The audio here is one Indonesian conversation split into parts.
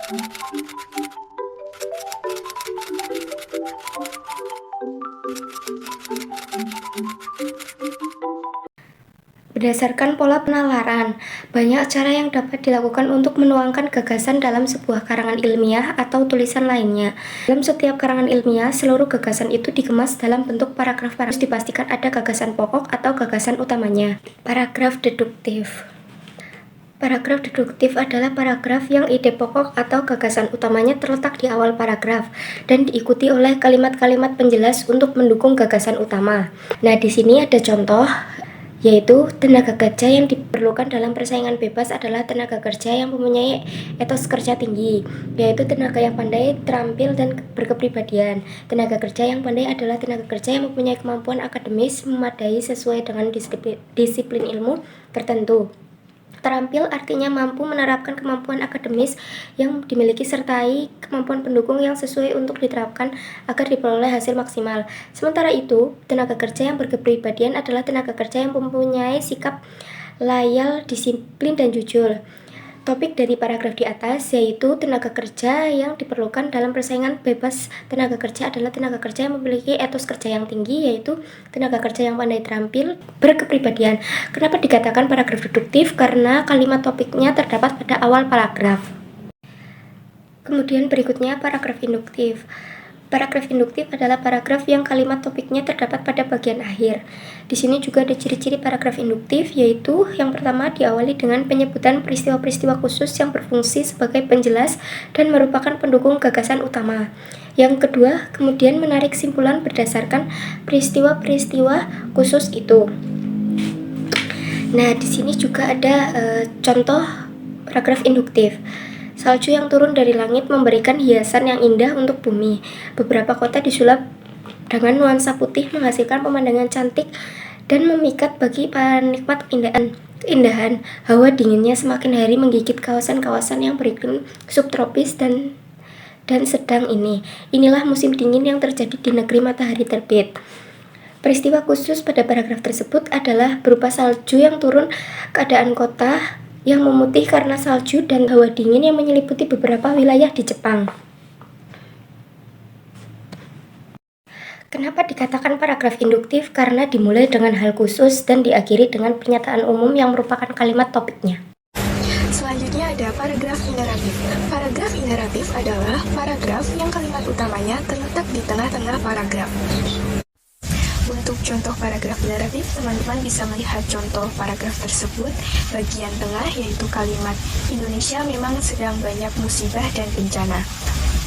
Berdasarkan pola penalaran, banyak cara yang dapat dilakukan untuk menuangkan gagasan dalam sebuah karangan ilmiah atau tulisan lainnya. Dalam setiap karangan ilmiah, seluruh gagasan itu dikemas dalam bentuk paragraf-paragraf. Dipastikan ada gagasan pokok atau gagasan utamanya. Paragraf deduktif. Paragraf deduktif adalah paragraf yang ide pokok atau gagasan utamanya terletak di awal paragraf dan diikuti oleh kalimat-kalimat penjelas untuk mendukung gagasan utama. Nah, di sini ada contoh, yaitu tenaga kerja yang diperlukan dalam persaingan bebas adalah tenaga kerja yang mempunyai etos kerja tinggi, yaitu tenaga yang pandai, terampil, dan berkepribadian. Tenaga kerja yang pandai adalah tenaga kerja yang mempunyai kemampuan akademis memadai sesuai dengan disiplin ilmu tertentu. Terampil artinya mampu menerapkan kemampuan akademis yang dimiliki sertai kemampuan pendukung yang sesuai untuk diterapkan agar diperoleh hasil maksimal. Sementara itu, tenaga kerja yang berkepribadian adalah tenaga kerja yang mempunyai sikap loyal, disiplin, dan jujur. Topik dari paragraf di atas yaitu tenaga kerja yang diperlukan dalam persaingan bebas. Tenaga kerja adalah tenaga kerja yang memiliki etos kerja yang tinggi, yaitu tenaga kerja yang pandai, terampil, berkepribadian. Kenapa dikatakan paragraf deduktif? Karena kalimat topiknya terdapat pada awal paragraf. Kemudian berikutnya paragraf induktif. Paragraf induktif adalah paragraf yang kalimat topiknya terdapat pada bagian akhir. Di sini juga ada ciri-ciri paragraf induktif, yaitu yang pertama diawali dengan penyebutan peristiwa-peristiwa khusus yang berfungsi sebagai penjelas dan merupakan pendukung gagasan utama. Yang kedua, kemudian menarik simpulan berdasarkan peristiwa-peristiwa khusus itu. Nah, di sini juga ada contoh paragraf induktif. Salju yang turun dari langit memberikan hiasan yang indah untuk bumi. Beberapa kota disulap dengan nuansa putih menghasilkan pemandangan cantik dan memikat bagi penikmat keindahan. Hawa dinginnya semakin hari menggigit kawasan-kawasan yang beriklim subtropis dan sedang ini. Inilah musim dingin yang terjadi di negeri matahari terbit. Peristiwa khusus pada paragraf tersebut adalah berupa salju yang turun, keadaan kota yang memutih karena salju, dan hawa dingin yang menyelimuti beberapa wilayah di Jepang. Kenapa dikatakan paragraf induktif? Karena dimulai dengan hal khusus dan diakhiri dengan pernyataan umum yang merupakan kalimat topiknya. Selanjutnya ada paragraf ineratif. Paragraf ineratif adalah paragraf yang kalimat utamanya terletak di tengah-tengah paragraf. Untuk contoh paragraf ineratif, teman-teman bisa melihat contoh paragraf tersebut. Bagian tengah yaitu kalimat Indonesia memang sedang banyak musibah dan bencana.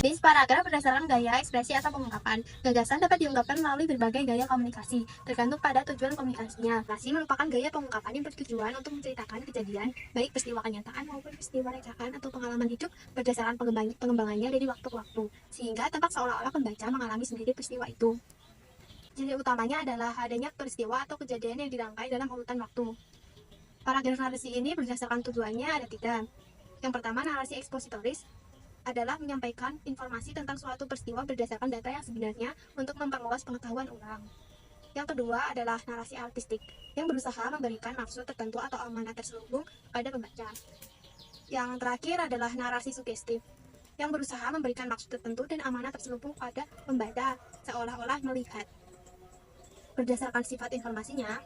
Jenis paragraf berdasarkan gaya ekspresi atau pengungkapan. Gagasan dapat diungkapkan melalui berbagai gaya komunikasi, tergantung pada tujuan komunikasinya. Narasi merupakan gaya pengungkapan yang bertujuan untuk menceritakan kejadian, baik peristiwa kenyataan maupun peristiwa rekaan atau pengalaman hidup berdasarkan pengembangannya dari waktu ke waktu, sehingga tampak seolah-olah pembaca mengalami sendiri peristiwa itu. Ciri utamanya adalah adanya peristiwa atau kejadian yang dirangkai dalam urutan waktu. Paragraf narasi ini berdasarkan tujuannya ada 3. Yang pertama, narasi ekspositoris adalah menyampaikan informasi tentang suatu peristiwa berdasarkan data yang sebenarnya untuk memperluas pengetahuan orang. Yang kedua adalah narasi artistik, yang berusaha memberikan maksud tertentu atau amanat terselubung pada pembaca. Yang terakhir adalah narasi sugestif, yang berusaha memberikan maksud tertentu dan amanat terselubung pada pembaca seolah-olah melihat. Berdasarkan sifat informasinya,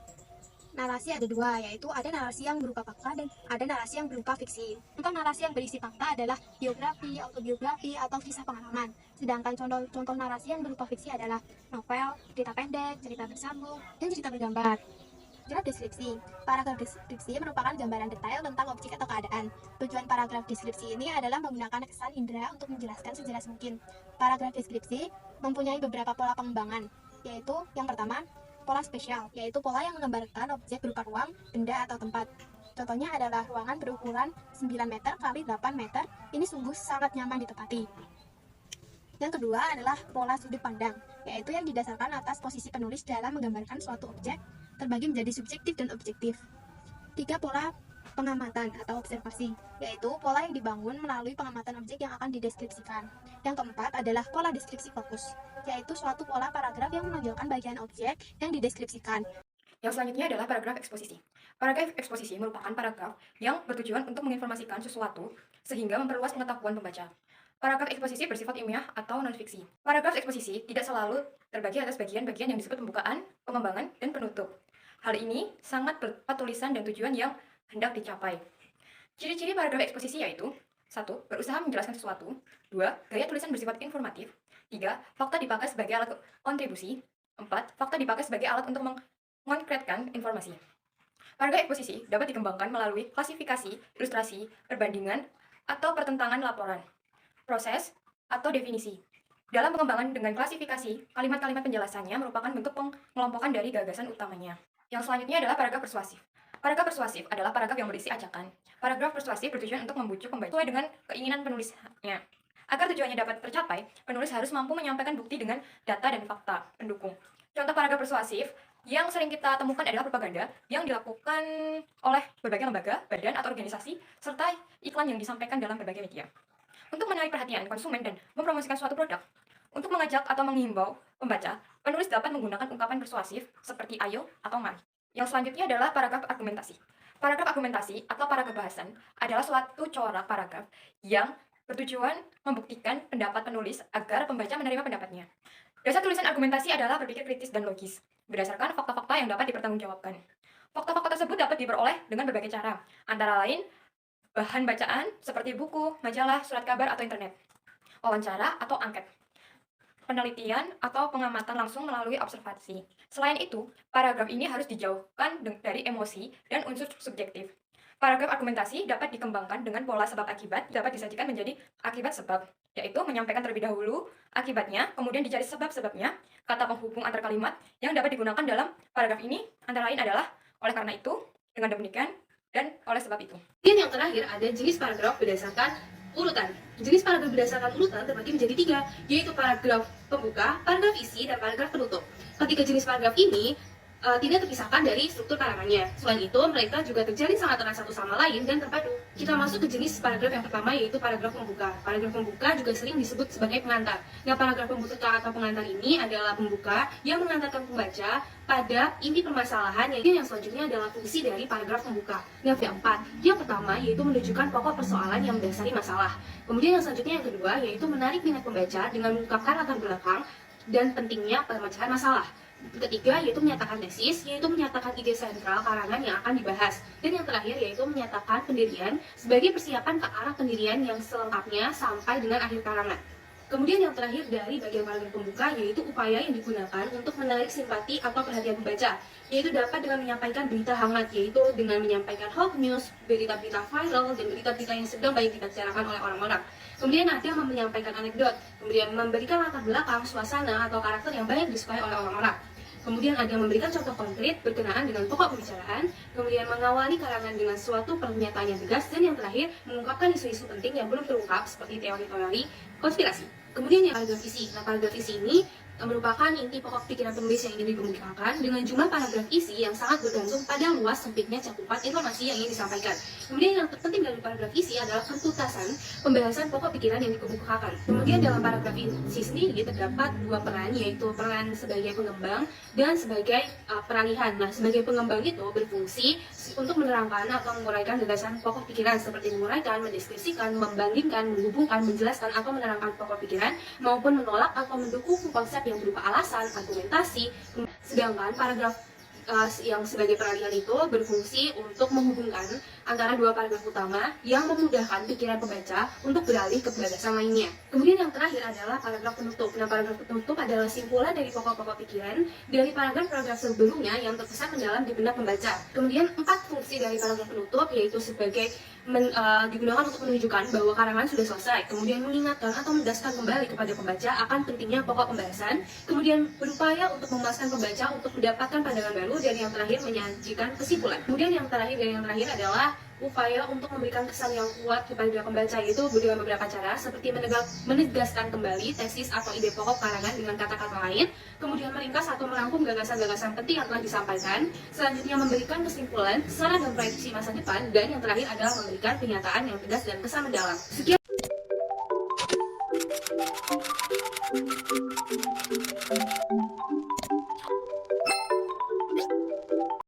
narasi ada 2, yaitu ada narasi yang berupa fakta dan ada narasi yang berupa fiksi. Contoh narasi yang berisi fakta adalah biografi, autobiografi, atau kisah pengalaman. Sedangkan contoh narasi yang berupa fiksi adalah novel, cerita pendek, cerita bersambung, dan cerita bergambar. Paragraf deskripsi. Paragraf deskripsi merupakan gambaran detail tentang objek atau keadaan. Tujuan paragraf deskripsi ini adalah menggunakan kesan indera untuk menjelaskan sejelas mungkin. Paragraf deskripsi mempunyai beberapa pola pengembangan, yaitu yang pertama, pola spesial, yaitu pola yang menggambarkan objek berupa ruang, benda, atau tempat. Contohnya adalah ruangan berukuran 9 meter x 8 meter, ini sungguh sangat nyaman ditempati. Yang kedua adalah pola sudut pandang, yaitu yang didasarkan atas posisi penulis dalam menggambarkan suatu objek, terbagi menjadi subjektif dan objektif. 3. Pola pengamatan atau observasi, yaitu pola yang dibangun melalui pengamatan objek yang akan dideskripsikan. Yang keempat adalah pola deskripsi fokus, yaitu suatu pola paragraf yang menonjolkan bagian objek yang dideskripsikan. Yang selanjutnya adalah paragraf eksposisi. Paragraf eksposisi merupakan paragraf yang bertujuan untuk menginformasikan sesuatu sehingga memperluas pengetahuan pembaca. Paragraf eksposisi bersifat ilmiah atau non-fiksi. Paragraf eksposisi tidak selalu terbagi atas bagian-bagian yang disebut pembukaan, pengembangan, dan penutup. Hal ini sangat berupa tulisan dan tujuan yang hendak dicapai. Ciri-ciri paragraf eksposisi yaitu 1. Berusaha menjelaskan sesuatu. 2. Gaya tulisan bersifat informatif. 3. Fakta dipakai sebagai alat kontribusi. 4. Fakta dipakai sebagai alat untuk mengkonkretkan informasi. Paragraf eksposisi dapat dikembangkan melalui klasifikasi, ilustrasi, perbandingan, atau pertentangan laporan, proses, atau definisi. Dalam pengembangan dengan klasifikasi, kalimat-kalimat penjelasannya merupakan bentuk pengelompokan dari gagasan utamanya. Yang selanjutnya adalah paragraf persuasif. Paragraf persuasif adalah paragraf yang berisi ajakan. Paragraf persuasif bertujuan untuk membujuk pembaca sesuai dengan keinginan penulisnya. Agar tujuannya dapat tercapai, penulis harus mampu menyampaikan bukti dengan data dan fakta pendukung. Contoh paragraf persuasif yang sering kita temukan adalah propaganda yang dilakukan oleh berbagai lembaga, badan, atau organisasi, serta iklan yang disampaikan dalam berbagai media. Untuk menarik perhatian konsumen dan mempromosikan suatu produk, untuk mengajak atau menghimbau pembaca, penulis dapat menggunakan ungkapan persuasif seperti ayo atau mari. Yang selanjutnya adalah paragraf argumentasi. Paragraf argumentasi atau paragraf bahasan adalah suatu corak paragraf yang bertujuan membuktikan pendapat penulis agar pembaca menerima pendapatnya. Dasar tulisan argumentasi adalah berpikir kritis dan logis, berdasarkan fakta-fakta yang dapat dipertanggungjawabkan. Fakta-fakta tersebut dapat diperoleh dengan berbagai cara, antara lain bahan bacaan seperti buku, majalah, surat kabar, atau internet, wawancara atau angket, penelitian atau pengamatan langsung melalui observasi. Selain itu, paragraf ini harus dijauhkan dari emosi dan unsur subjektif. Paragraf argumentasi dapat dikembangkan dengan pola sebab akibat, dapat disajikan menjadi akibat sebab, yaitu menyampaikan terlebih dahulu akibatnya, kemudian dicari sebab-sebabnya, kata penghubung antar kalimat yang dapat digunakan dalam paragraf ini antara lain adalah oleh karena itu, dengan demikian, dan oleh sebab itu. Dan yang terakhir ada jenis paragraf berdasarkan urutan. Jenis paragraf berdasarkan urutan terbagi menjadi 3, yaitu paragraf pembuka, paragraf isi, dan paragraf penutup. Ketiga jenis paragraf ini tidak terpisahkan dari struktur karangannya. Selain itu, mereka juga terjalin sangat erat satu sama lain dan terpadu. Kita masuk ke jenis paragraf yang pertama, yaitu paragraf pembuka. Paragraf pembuka juga sering disebut sebagai pengantar. Nah, paragraf pembuka atau pengantar ini adalah pembuka yang mengantarkan pembaca pada inti permasalahan, yaitu yang selanjutnya adalah fungsi dari paragraf pembuka. Nah, yang keempat, yang pertama yaitu menunjukkan pokok persoalan yang mendasari masalah. Kemudian yang selanjutnya yang kedua yaitu menarik minat pembaca dengan mengungkapkan latar belakang dan pentingnya pemecahan masalah. Ketiga yaitu menyatakan tesis, yaitu menyatakan ide sentral karangan yang akan dibahas. Dan yang terakhir yaitu menyatakan pendirian sebagai persiapan ke arah pendirian yang selengkapnya sampai dengan akhir karangan. Kemudian yang terakhir dari bagian paragraf pembuka yaitu upaya yang digunakan untuk menarik simpati atau perhatian pembaca, yaitu dapat dengan menyampaikan berita hangat, yaitu dengan menyampaikan hot news, berita-berita viral, dan berita-berita yang sedang banyak dibicarakan oleh orang-orang. Kemudian ada menyampaikan anekdot, kemudian memberikan latar belakang, suasana, atau karakter yang banyak disukai oleh orang-orang. Kemudian ada memberikan contoh konkret berkenaan dengan pokok pembicaraan, kemudian mengawali karangan dengan suatu pernyataan yang tegas, dan yang terakhir mengungkapkan isu-isu penting yang belum terungkap seperti teori-teori konspirasi. Kemudian yang paragraf isi. Nah, paragraf isi ini merupakan inti pokok pikiran penulis yang ingin dikemukakan dengan jumlah paragraf isi yang sangat bergantung pada luas sempitnya cakupan informasi yang ingin disampaikan. Kemudian yang terpenting dari paragraf isi adalah pentuntasan pembahasan pokok pikiran yang dikemukakan. Kemudian dalam paragraf isi sendiri terdapat dua peran, yaitu peran sebagai pengembang dan sebagai peralihan. Nah, sebagai pengembang itu berfungsi untuk menerangkan atau menguraikan gagasan pokok pikiran seperti menguraikan, mendeskripsikan, membandingkan, menghubungkan, menjelaskan atau menerangkan pokok pikiran maupun menolak atau mendukung konsep yang berupa alasan, argumentasi. Sedangkan paragraf yang sebagai peralihan itu berfungsi untuk menghubungkan antara dua paragraf utama yang memudahkan pikiran pembaca untuk beralih ke gagasan lainnya. Kemudian yang terakhir adalah paragraf penutup. Nah, paragraf penutup adalah simpulan dari pokok-pokok pikiran dari paragraf-paragraf sebelumnya yang terkesan mendalam di benak pembaca. Kemudian 4 fungsi dari paragraf penutup yaitu sebagai digunakan untuk menunjukkan bahwa karangan sudah selesai, kemudian mengingatkan atau menegaskan kembali kepada pembaca akan pentingnya pokok pembahasan, kemudian berupaya untuk memuaskan pembaca untuk mendapatkan pandangan baru, dan yang terakhir menyajikan kesimpulan. Kemudian yang terakhir adalah upaya untuk memberikan kesan yang kuat kepada pembaca, itu dengan beberapa cara seperti menegaskan kembali tesis atau ide pokok karangan dengan kata-kata lain, kemudian meringkas atau merangkum gagasan-gagasan penting yang telah disampaikan, selanjutnya memberikan kesimpulan, saran dan prediksi masa depan, dan yang terakhir adalah memberikan pernyataan yang tegas dan kesan mendalam. Sekian